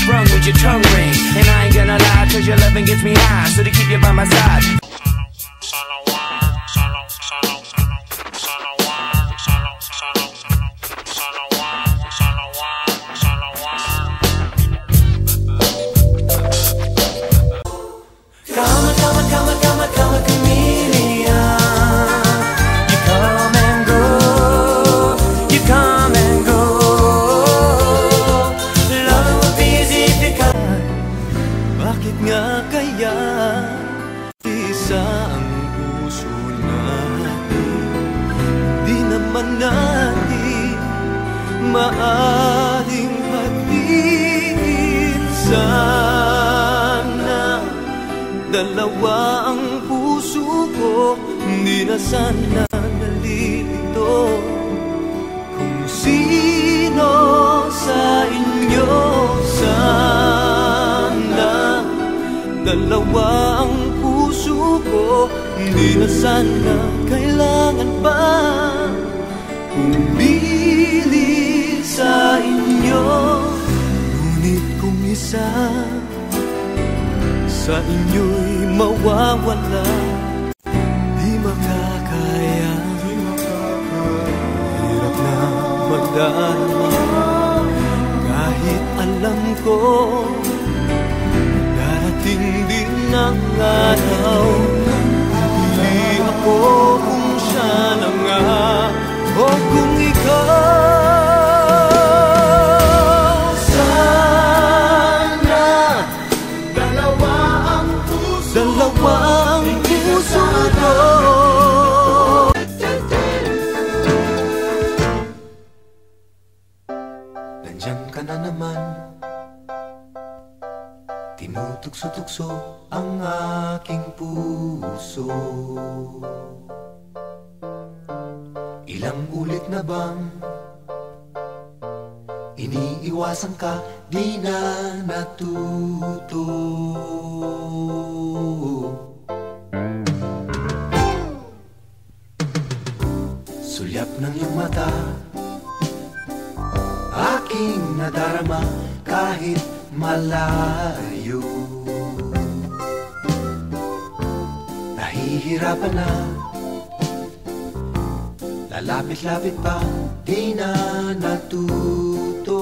sprung with your tongue ring. And I ain't gonna lie, cause your loving gets me high. So to keep you by my side. Bakit nga kaya isa ang puso natin? Di naman natin maaring hatiin. Sana dalawa ang puso ko, hindi na sana nalilito. Kung sino sa inyo dalawa ang puso ko, hindi na sana kailangan pa pumili sa inyo. Ngunit kung isa sa inyo'y mawawala, di makakaya, hirap na magdarama. Kahit alam ko hindi ng araw, pili ako kung siya na nga o kung ikaw. Sana dalawa ang puso ko. Nandiyan ka na naman, tinutugso-tugso ang aking puso. Ilang ulit na bang iniiwasan ka, di na natuto? Sulyap ng iyong mata, aking nadarama kahit malayo. Nahihirapan na, lalapit-lapit pa, di na natuto.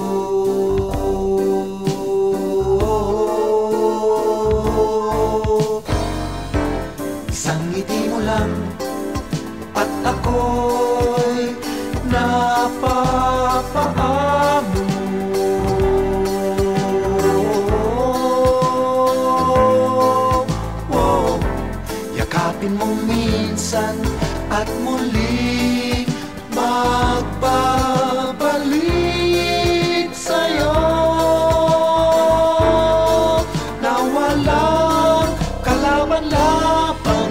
Isang ngiti mo lang at ako'y napapaamo. Mong minsan at muli magbabalik sa'yo, na walang kalaban-laban.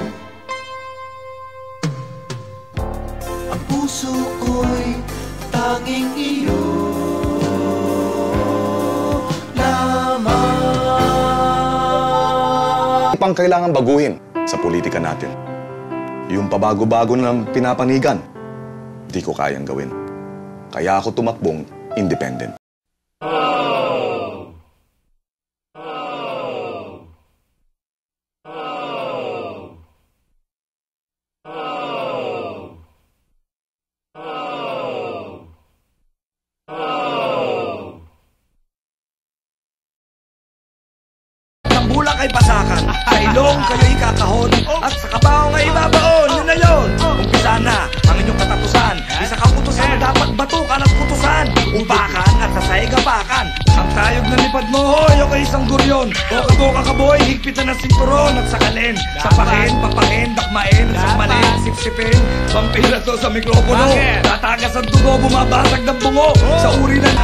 Ang puso ko'y tanging iyo lamang. Pang kailangan baguhin sa politika natin. Yung pabago-bago na pinapanigan, di ko kayang gawin. Kaya ako tumakbong independent. Bula kay pasakan, sa ilong kayo'y kakahon, at sa kabaong ay ibabaon. Yun na yun, umpisa na ang inyong katapusan. Isa kang utusan na dapat batukan at putusan, upakan at sasaigapakan. Ang tayog na lipad mo, hoy, o kay isang guryon, o kaboka kaboy, higpitan ng sinturon at sakalin. Sapakin, papakin, dakmain, sakmalin, sipsipin, vampira to sa mikropono. Tatagas ang dugo, bumabasag ng bungo sa uri ng